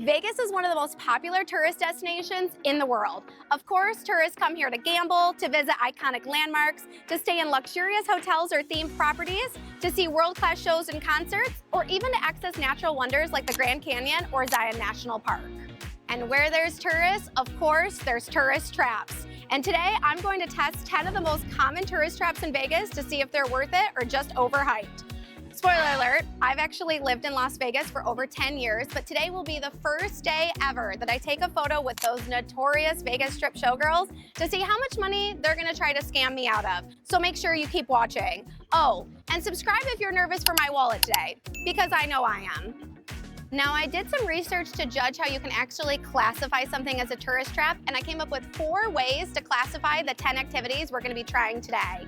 Vegas is one of the most popular tourist destinations in the world. Of course, tourists come here to gamble, to visit iconic landmarks, to stay in luxurious hotels or themed properties, to see world-class shows and concerts, or even to access natural wonders like the Grand Canyon or Zion National Park. And where there's tourists, of course, there's tourist traps. And today, I'm going to test 10 of the most common tourist traps in Vegas to see if they're worth it or just overhyped. Spoiler alert, I've actually lived in Las Vegas for over 10 years, but today will be the first day ever that I take a photo with those notorious Vegas Strip showgirls to see how much money they're gonna try to scam me out of. So make sure you keep watching. Oh, and subscribe if you're nervous for my wallet today, because I know I am. Now, I did some research to judge how you can actually classify something as a tourist trap, and I came up with 4 ways to classify the 10 activities we're gonna be trying today.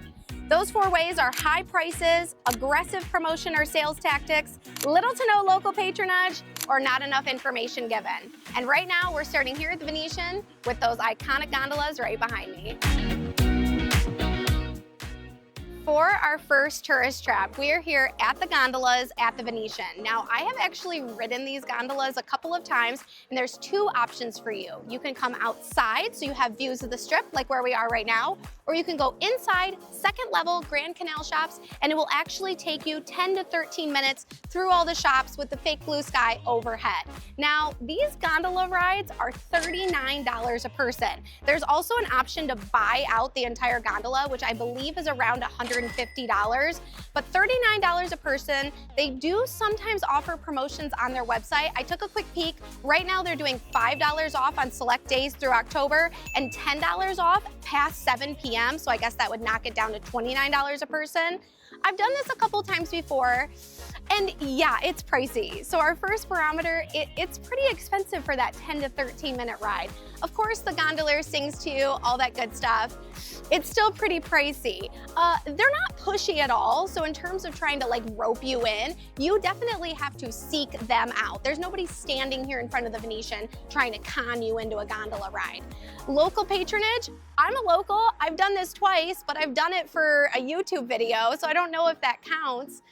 Those 4 ways are high prices, aggressive promotion or sales tactics, little to no local patronage, or not enough information given. And right now, we're starting here at the Venetian with those iconic gondolas right behind me. For our first tourist trap, we are here at the gondolas at the Venetian. Now, I have actually ridden these gondolas a couple of times, and there's 2 options for you. You can come outside, so you have views of the Strip, like where we are right now, or you can go inside, second level Grand Canal shops, and it will actually take you 10 to 13 minutes through all the shops with the fake blue sky overhead. Now, these gondola rides are $39 a person. There's also an option to buy out the entire gondola, which I believe is around $150, but $39 a person. They do sometimes offer promotions on their website. I took a quick peek. Right now, they're doing $5 off on select days through October and $10 off past 7 p.m. So I guess that would knock it down to $29 a person. I've done this a couple times before, and yeah, it's pricey. So our first barometer, it's pretty expensive for that 10 to 13 minute ride. Of course, the gondolier sings to you, all that good stuff. It's still pretty pricey. They're not pushy at all. So in terms of trying to like rope you in, you definitely have to seek them out. There's nobody standing here in front of the Venetian trying to con you into a gondola ride. Local patronage, I'm a local. I've done this twice, but I've done it for a YouTube video, so I don't know if that counts.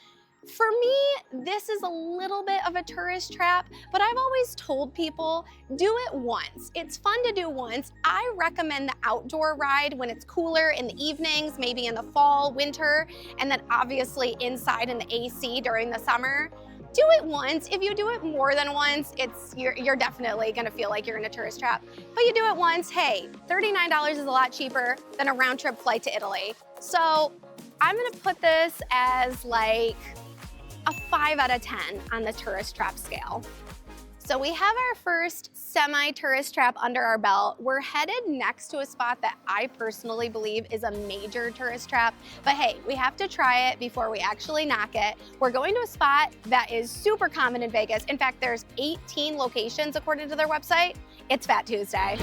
For me, this is a little bit of a tourist trap, but I've always told people, do it once. It's fun to do once. I recommend the outdoor ride when it's cooler in the evenings, maybe in the fall, winter, and then obviously inside in the AC during the summer. Do it once. If you do it more than once, you're definitely gonna feel like you're in a tourist trap. But you do it once, hey, $39 is a lot cheaper than a round trip flight to Italy. So I'm gonna put this as like a 5 out of 10 on the tourist trap scale. So we have our first semi-tourist trap under our belt. We're headed next to a spot that I personally believe is a major tourist trap, but hey, we have to try it before we actually knock it. We're going to a spot that is super common in Vegas. In fact, there's 18 locations according to their website. It's Fat Tuesday.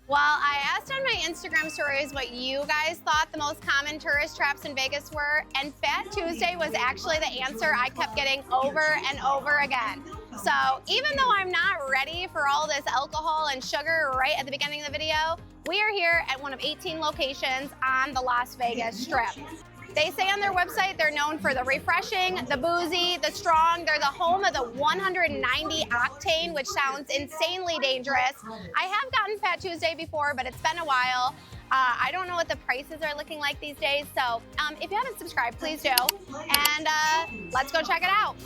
Well, I asked on my Instagram stories what you guys thought the most common tourist traps in Vegas were, and Fat Tuesday was actually the answer I kept getting over and over again. So even though I'm not ready for all this alcohol and sugar right at the beginning of the video, we are here at one of 18 locations on the Las Vegas Strip. They say on their website they're known for the refreshing, the boozy, the strong. They're the home of the 190 octane, which sounds insanely dangerous. I have gotten Fat Tuesday before, but it's been a while. I don't know what the prices are looking like these days. So if you haven't subscribed, please do. And let's go check it out.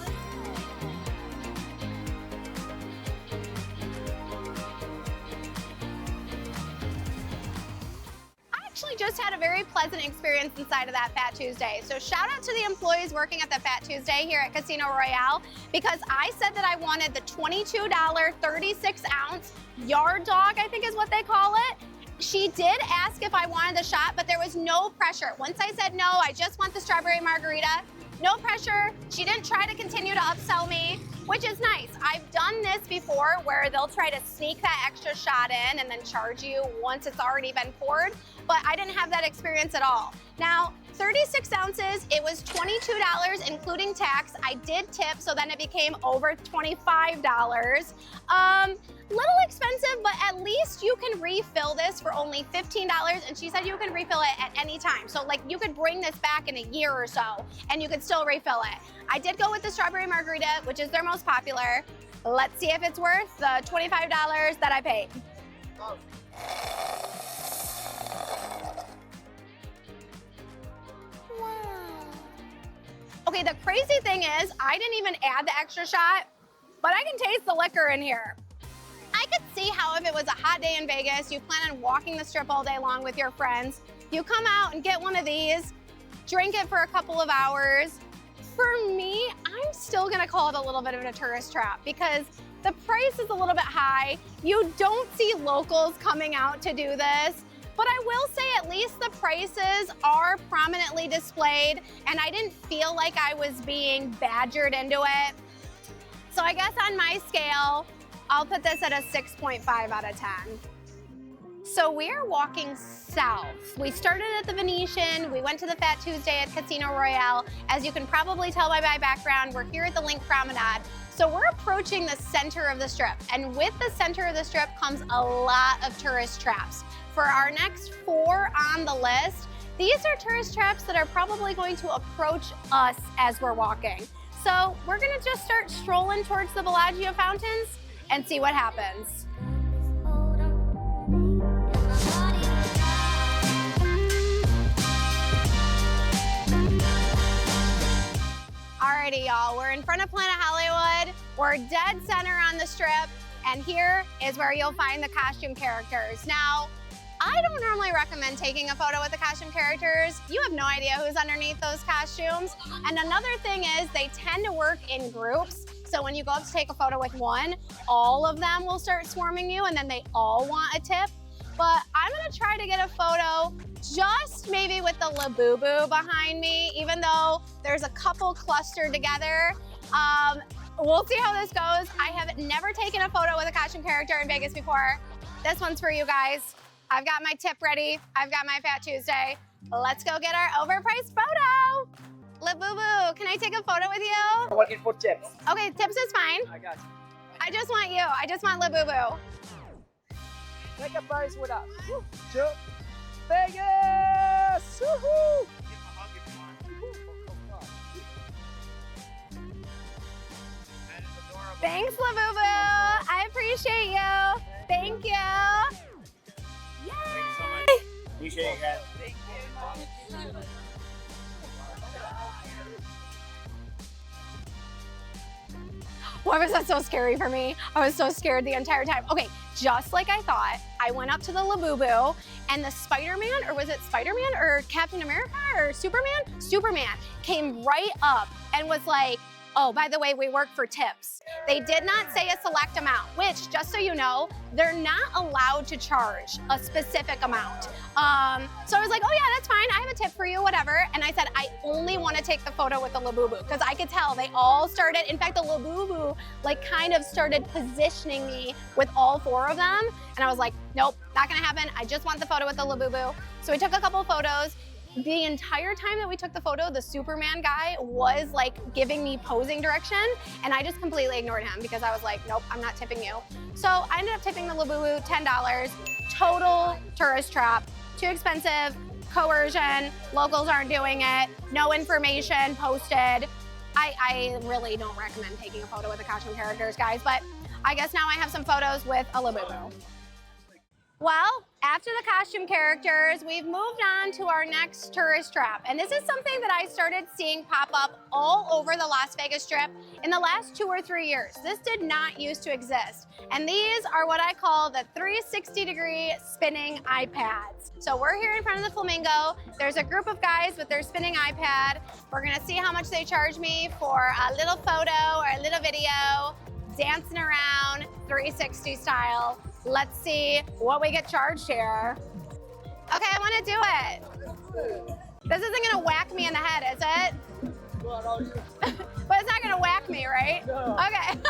Just had a very pleasant experience inside of that Fat Tuesday. So shout out to the employees working at the Fat Tuesday here at Casino Royale, because I said that I wanted the $22 36-ounce yard dog, I think is what they call it. She did ask if I wanted the shot, but there was no pressure. Once I said no, I just want the strawberry margarita. No pressure. She didn't try to continue to upsell me, which is nice. I've done this before where they'll try to sneak that extra shot in and then charge you once it's already been poured. but I didn't have that experience at all. Now, 36 ounces, it was $22, including tax. I did tip, so then it became over $25. Little expensive, but at least you can refill this for only $15, and she said you can refill it at any time. So like you could bring this back in a year or so, and you could still refill it. I did go with the strawberry margarita, which is their most popular. Let's see if it's worth the $25 that I paid. Okay, the crazy thing is, I didn't even add the extra shot, but I can taste the liquor in here. I could see how if it was a hot day in Vegas, you plan on walking the strip all day long with your friends, you come out and get one of these, drink it for a couple of hours. For me, I'm still gonna call it a little bit of a tourist trap because the price is a little bit high. You don't see locals coming out to do this. But I will say at least the prices are prominently displayed, and I didn't feel like I was being badgered into it. So I guess on my scale, I'll put this at a 6.5 out of 10. So we're walking south. We started at the Venetian, we went to the Fat Tuesday at Casino Royale. As you can probably tell by my background, we're here at the Link Promenade. So we're approaching the center of the strip, and with the center of the strip comes a lot of tourist traps. For our next 4 on the list, these are tourist traps that are probably going to approach us as we're walking. So we're gonna just start strolling towards the Bellagio fountains and see what happens. Alrighty, y'all, we're in front of Planet Hollywood. We're dead center on the strip, and here is where you'll find the costume characters. Now, I don't normally recommend taking a photo with the costume characters. You have no idea who's underneath those costumes. And another thing is they tend to work in groups. So when you go up to take a photo with one, all of them will start swarming you and then they all want a tip. But I'm gonna try to get a photo just maybe with the Labubu behind me, even though there's a couple clustered together. We'll see how this goes. I have never taken a photo with a costume character in Vegas before. This one's for you guys. I've got my tip ready. I've got my Fat Tuesday. Let's go get our overpriced photo. Labubu, can I take a photo with you? I'm looking for tips. Okay, tips is fine. I got you. I just want you. I just want Labubu. Take a prize with us. To Vegas! Woohoo! Thanks, Labubu. I appreciate you. Thank you. Yay! Thanks so much. Appreciate it, guys. Thank you. Why was that so scary for me? I was so scared the entire time. Okay, just like I thought, I went up to the Labubu and the Spider-Man, or was it Spider-Man or Captain America or Superman? Superman came right up and was like, oh, by the way, we work for tips. They did not say a select amount, which, just so you know, they're not allowed to charge a specific amount. So I was like, oh yeah, that's fine. I have a tip for you, whatever. And I said, I only want to take the photo with the Labubu because I could tell they all started, in fact, the Labubu like kind of started positioning me with all 4 of them. And I was like, nope, not gonna happen. I just want the photo with the Labubu. So we took a couple photos. The entire time that we took the photo, the Superman guy was like giving me posing direction, and I just completely ignored him because I was like, nope, I'm not tipping you. So I ended up tipping the Labubu $10. Total tourist trap, too expensive, coercion, locals aren't doing it, no information posted. I really don't recommend taking a photo with the costume characters, guys, but I guess now I have some photos with a Labubu. Well, after the costume characters, we've moved on to our next tourist trap. And this is something that I started seeing pop up all over the Las Vegas Strip in the last 2 or 3 years. This did not used to exist. And these are what I call the 360-degree spinning iPads. So we're here in front of the Flamingo. There's a group of guys with their spinning iPad. We're gonna see how much they charge me for a little photo or a little video, dancing around 360 style. Let's see what we get charged here. Okay, I want to do it. This isn't gonna whack me in the head, is it? But it's not gonna whack me, right? No. Okay.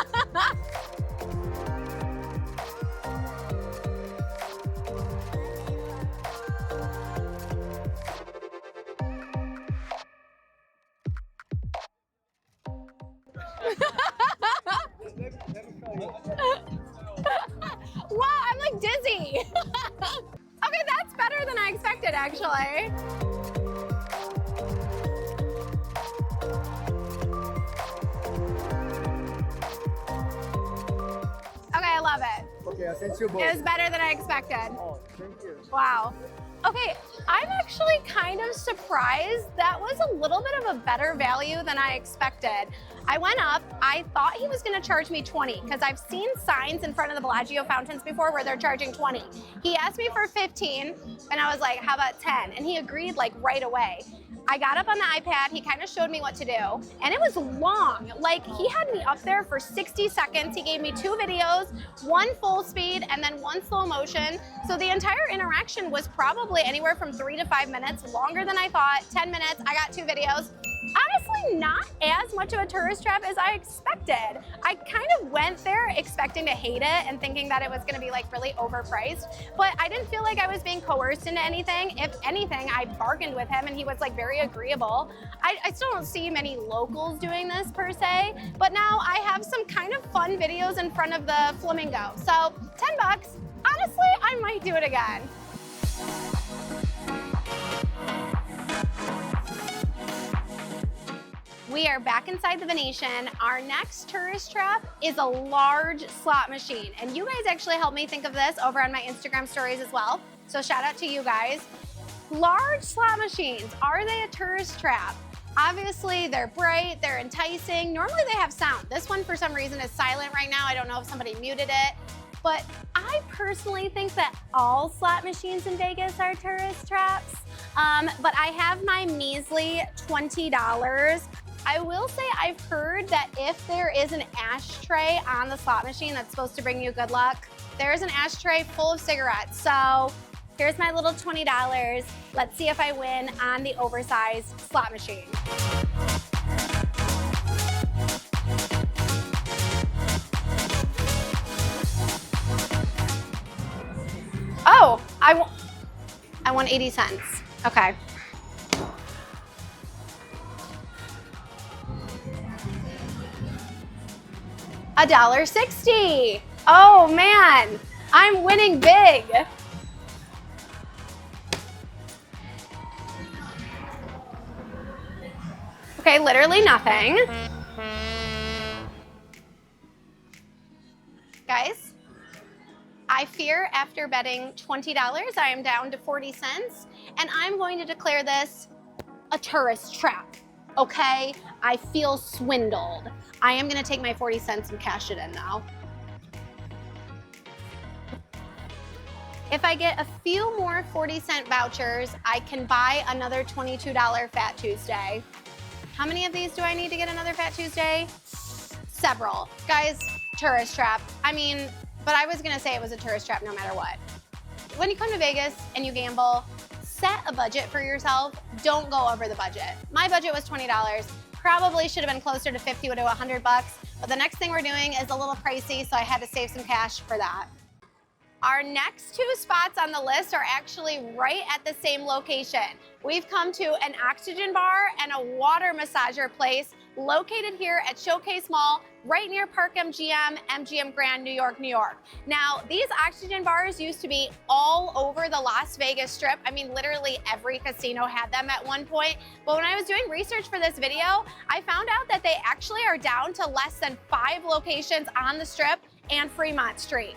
Wow, I'm like dizzy. Okay, that's better than I expected, actually. Okay, I love it. Okay, I'll send you both. It was better than I expected. Oh, thank you. Wow. Okay, I'm actually kind of surprised. That was a little bit of a better value than I expected. I went up, I thought he was gonna charge me 20 because I've seen signs in front of the Bellagio fountains before where they're charging 20. He asked me for 15 and I was like, how about 10? And he agreed like right away. I got up on the iPad, he kind of showed me what to do, and it was long. Like, he had me up there for 60 seconds. He gave me 2 videos, 1 full speed and then 1 slow motion. So the entire interaction was probably anywhere from 3 to 5 minutes, longer than I thought. 10 minutes, I got 2 videos. Honestly, not as much of a tourist trap as I expected. I kind of went there expecting to hate it and thinking that it was gonna be like really overpriced, but I didn't feel like I was being coerced into anything. If anything, I bargained with him and he was like very agreeable. I still don't see many locals doing this per se, but now I have some kind of fun videos in front of the flamingo. So 10 bucks, honestly, I might do it again. We are back inside the Venetian. Our next tourist trap is a large slot machine. And you guys actually helped me think of this over on my Instagram stories as well. So shout out to you guys. Large slot machines, are they a tourist trap? Obviously, they're bright, they're enticing. Normally they have sound. This one for some reason is silent right now. I don't know if somebody muted it. But I personally think that all slot machines in Vegas are tourist traps. But I have my measly $20. I will say I've heard that if there is an ashtray on the slot machine that's supposed to bring you good luck, there's an ashtray full of cigarettes. So here's my little $20. Let's see if I win on the oversized slot machine. Oh, I won 80 cents. Okay. $1.60. Oh man, I'm winning big. Okay, literally nothing. Guys, I fear after betting $20, I am down to 40 cents, and I'm going to declare this a tourist trap, okay? I feel swindled. I am gonna take my 40 cents and cash it in now. If I get a few more 40-cent vouchers, I can buy another $22 Fat Tuesday. How many of these do I need to get another Fat Tuesday? Several. Guys, tourist trap. I mean, but I was gonna say it was a tourist trap no matter what. When you come to Vegas and you gamble, set a budget for yourself. Don't go over the budget. My budget was $20. Probably should have been closer to 50 to 100 bucks, but the next thing we're doing is a little pricey, so I had to save some cash for that. Our next 2 spots on the list are actually right at the same location. We've come to an oxygen bar and a water massager place located here at Showcase Mall, right near Park MGM, MGM Grand, New York, New York. Now, these oxygen bars used to be all over the Las Vegas Strip. I mean, literally every casino had them at one point. But when I was doing research for this video, I found out that they actually are down to less than 5 locations on the Strip and Fremont Street.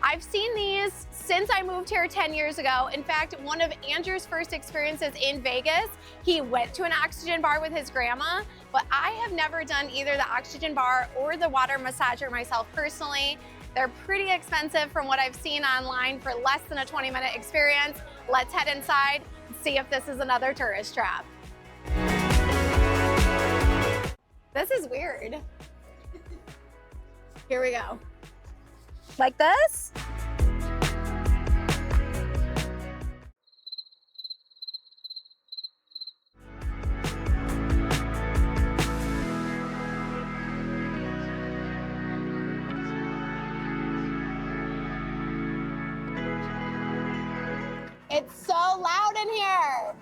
I've seen these since I moved here 10 years ago. In fact, one of Andrew's first experiences in Vegas, he went to an oxygen bar with his grandma, but I have never done either the oxygen bar or the water massager myself personally. They're pretty expensive from what I've seen online for less than a 20-minute experience. Let's head inside and see if this is another tourist trap. This is weird. Here we go. Like this? It's so loud in here.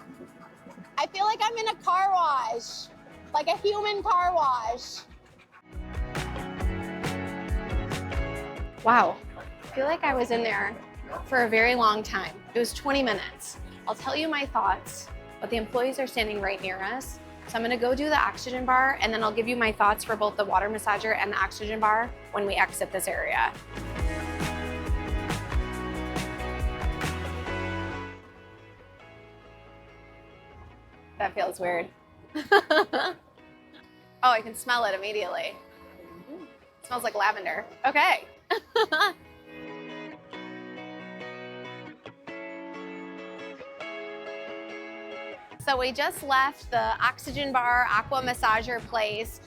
I feel like I'm in a car wash, like a human car wash. Wow, I feel like I was in there for a very long time. It was 20 minutes. I'll tell you my thoughts, but the employees are standing right near us. So I'm gonna go do the oxygen bar, and then I'll give you my thoughts for both the water massager and the oxygen bar when we exit this area. That feels weird. Oh, I can smell it immediately. It smells like lavender. Okay. So we just left the oxygen bar, aqua massager place.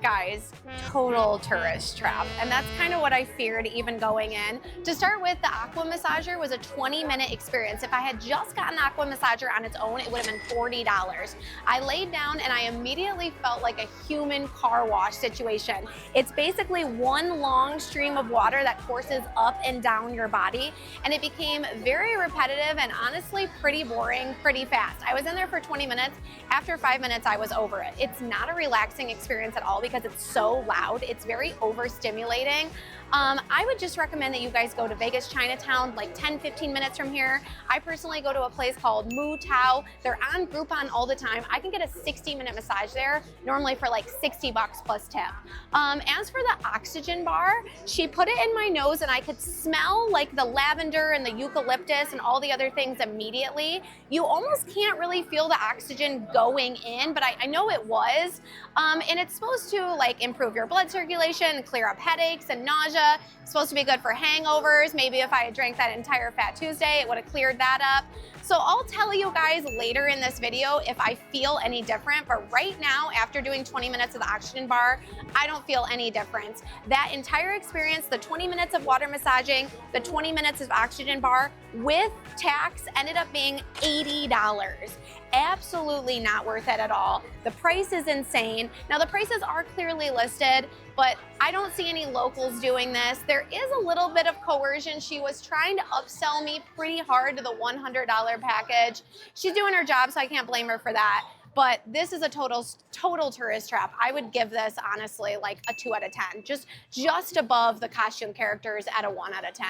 Guys, total tourist trap. And that's kind of what I feared even going in. To start with, the aqua massager was a 20-minute experience. If I had just gotten the aqua massager on its own, it would have been $40. I laid down and I immediately felt like a human car wash situation. It's basically one long stream of water that courses up and down your body. And it became very repetitive and honestly pretty boring pretty fast. I was in there for 20 minutes. After 5 minutes, I was over it. It's not a relaxing experience at all because it's so loud. It's very overstimulating. I would just recommend that you guys go to Vegas Chinatown, like 10-15 minutes from here. I personally go to a place called Mu Tao. They're on Groupon all the time. I can get a 60-minute massage there, normally for like 60 bucks plus tip. As for the oxygen bar, she put it in my nose and I could smell like the lavender and the eucalyptus and all the other things immediately. You almost can't really feel the oxygen going in, but I know it was. And it's supposed to like improve your blood circulation, clear up headaches and nausea. It's supposed to be good for hangovers. Maybe if I had drank that entire Fat Tuesday, it would have cleared that up. So I'll tell you guys later in this video if I feel any different, but right now, after doing 20 minutes of the oxygen bar, I don't feel any difference. That entire experience, the 20 minutes of water massaging, the 20 minutes of oxygen bar with tax ended up being $80. Absolutely not worth it at all. The price is insane. Now the prices are clearly listed, but I don't see any locals doing this. There is a little bit of coercion. She was trying to upsell me pretty hard to the $100 package. She's doing her job, so I can't blame her for that. But this is a total tourist trap. I would give this honestly like a 2 out of 10, just above the costume characters at a 1 out of 10.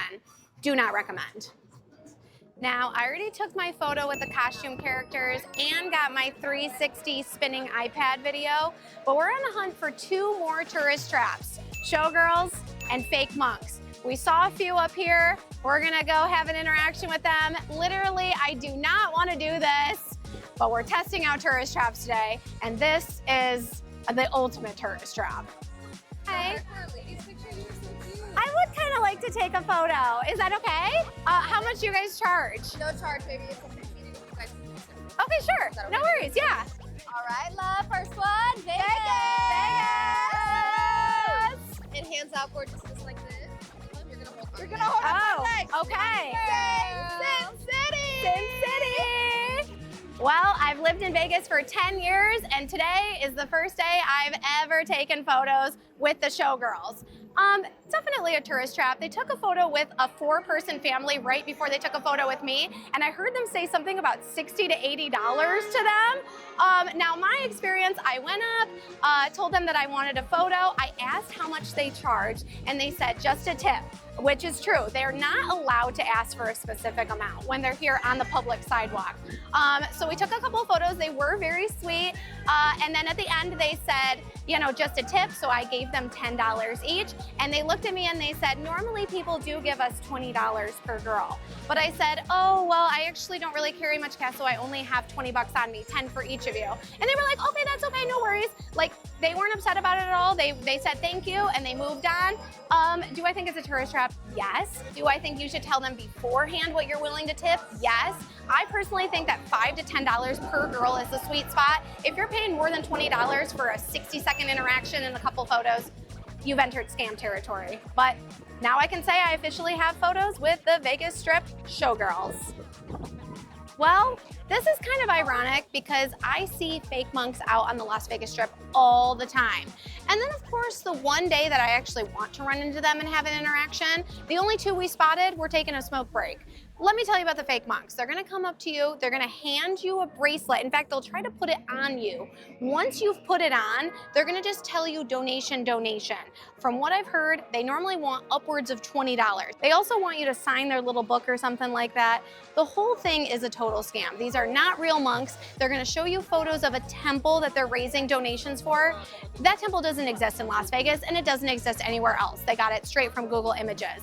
Do not recommend. Now, I already took my photo with the costume characters and got my 360 spinning iPad video, but we're on the hunt for 2 more tourist traps, Showgirls and fake monks. We saw a few up here. We're gonna go have an interaction with them. Literally, I do not wanna do this, but we're testing out tourist traps today, and this is the ultimate tourist trap. Hey. I would kind of like to take a photo. Is that okay? How much do you guys charge? No charge, baby. It's okay. Okay, sure. Okay? No worries, yeah. All right, love. First one. Vegas. Vegas. And hands out for just like this. You're gonna hold on. You're gonna hold up my legs. Okay. Sin City. Sin City. Well, I've lived in Vegas for 10 years, and today is the first day I've ever taken photos with the Showgirls. Definitely a tourist trap. They took a photo with a 4-person family right before they took a photo with me, and I heard them say something about $60 to $80 to them. Now, my experience, I went up, told them that I wanted a photo. I asked how much they charged, and they said just a tip, which is true. They're not allowed to ask for a specific amount when they're here on the public sidewalk. So we took a couple of photos. They were very sweet. And then at the end, they said, you know, just a tip. So I gave them $10 each. And they looked at me and they said, normally people do give us $20 per girl. But I said, oh, well, I actually don't really carry much cash, so I only have 20 bucks on me, 10 for each of you. And they were like, okay, that's okay, no worries. Like, they weren't upset about it at all. They said thank you and they moved on. Do I think it's a tourist trap? Yes. Do I think you should tell them beforehand what you're willing to tip? Yes. I personally think that $5 to $10 per girl is the sweet spot. If you're paying more than $20 for a 60-second interaction and a couple photos, you've entered scam territory. But now I can say I officially have photos with the Vegas Strip Showgirls. Well, this is kind of ironic because I see fake monks out on the Las Vegas Strip all the time. And then of course, the one day that I actually want to run into them and have an interaction, the only 2 we spotted were taking a smoke break. Let me tell you about the fake monks. They're gonna come up to you, they're gonna hand you a bracelet. In fact, they'll try to put it on you. Once you've put it on, they're gonna just tell you donation, donation. From what I've heard, they normally want upwards of $20. They also want you to sign their little book or something like that. The whole thing is a total scam. These are not real monks. They're gonna show you photos of a temple that they're raising donations for. That temple doesn't exist in Las Vegas and it doesn't exist anywhere else. They got it straight from Google Images.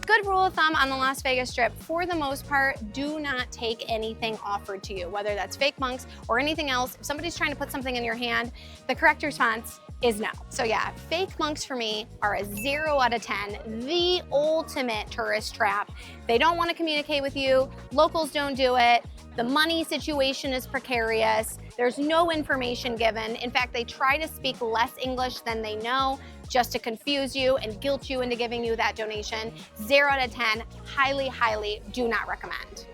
Good rule of thumb on the Las Vegas Strip, for the most part, do not take anything offered to you, whether that's fake monks or anything else. If somebody's trying to put something in your hand, the correct response is no. So yeah, fake monks for me are a 0 out of 10, the ultimate tourist trap. They don't want to communicate with you, locals don't do it, the money situation is precarious, there's no information given. In fact, they try to speak less English than they know just to confuse you and guilt you into giving you that donation. 0 out of 10, highly, highly do not recommend.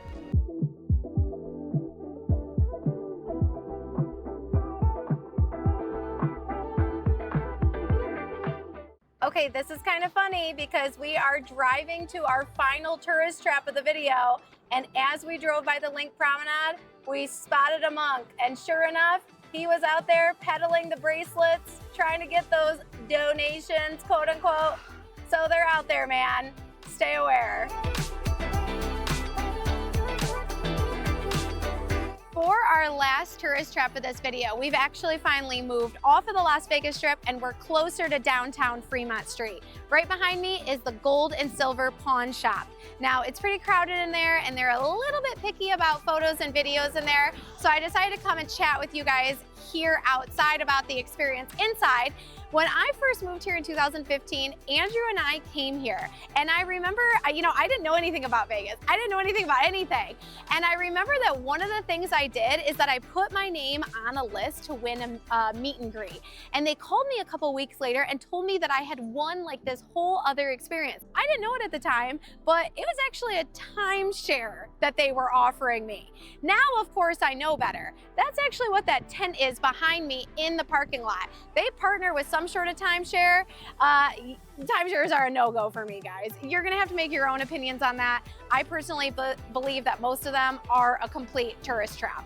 Okay, this is kind of funny because we are driving to our final tourist trap of the video, and as we drove by the Link Promenade, we spotted a monk, and sure enough, he was out there peddling the bracelets, trying to get those donations, quote unquote. So they're out there, man. Stay aware. For our last tourist trap of this video, we've actually finally moved off of the Las Vegas Strip and we're closer to downtown Fremont Street. Right behind me is the Gold and Silver Pawn Shop. Now, it's pretty crowded in there and they're a little bit picky about photos and videos in there, so I decided to come and chat with you guys here outside about the experience inside. When I first moved here in 2015, Andrew and I came here, and I remember, I didn't know anything about Vegas. I didn't know anything about anything. And I remember that one of the things I did is that I put my name on a list to win a meet and greet. And they called me a couple weeks later and told me that I had won like this whole other experience. I didn't know it at the time, but it was actually a timeshare that they were offering me. Now, of course, I know better. That's actually what that tent is behind me in the parking lot. They partner with some sort of timeshare. Timeshares are a no-go for me, guys. You're gonna have to make your own opinions on that. I personally believe that most of them are a complete tourist trap.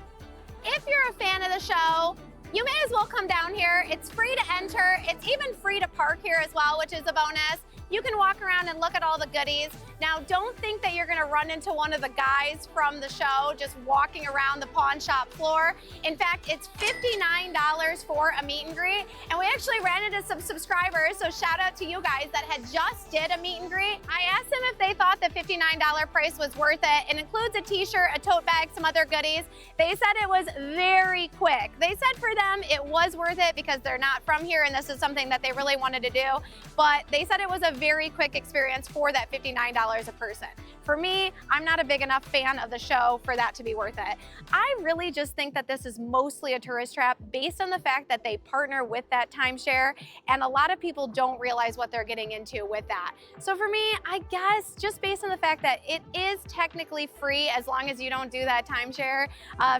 If you're a fan of the show, you may as well come down here. It's free to enter. It's even free to park here as well, which is a bonus. You can walk around and look at all the goodies. Now, don't think that you're gonna run into one of the guys from the show just walking around the pawn shop floor. In fact, it's $59 for a meet and greet. And we actually ran into some subscribers, so shout out to you guys that had just did a meet and greet. I asked them if they thought the $59 price was worth it. It includes a t-shirt, a tote bag, some other goodies. They said it was very quick. They said for them it was worth it because they're not from here and this is something that they really wanted to do. But they said it was a very quick experience for that $59 a person. For me, I'm not a big enough fan of the show for that to be worth it. I really just think that this is mostly a tourist trap based on the fact that they partner with that timeshare, and a lot of people don't realize what they're getting into with that. So for me, I guess just based on the fact that it is technically free as long as you don't do that timeshare,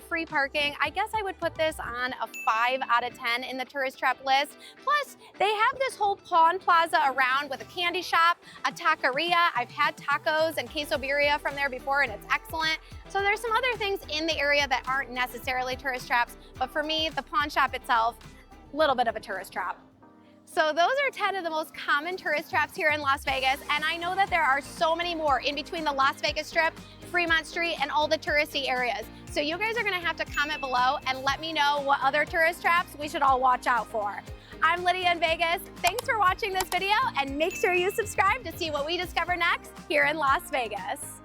free parking, I guess I would put this on a 5 out of 10 in the tourist trap list. Plus, they have this whole pawn plaza around with a candy shop, a taqueria. I've had tacos and queso birria from there before and it's excellent. So there's some other things in the area that aren't necessarily tourist traps, but for me, the pawn shop itself, a little bit of a tourist trap. So those are 10 of the most common tourist traps here in Las Vegas, and I know that there are so many more in between the Las Vegas Strip, Fremont Street, and all the touristy areas. So you guys are gonna have to comment below and let me know what other tourist traps we should all watch out for. I'm Lydia in Vegas. Thanks for watching this video, and make sure you subscribe to see what we discover next here in Las Vegas.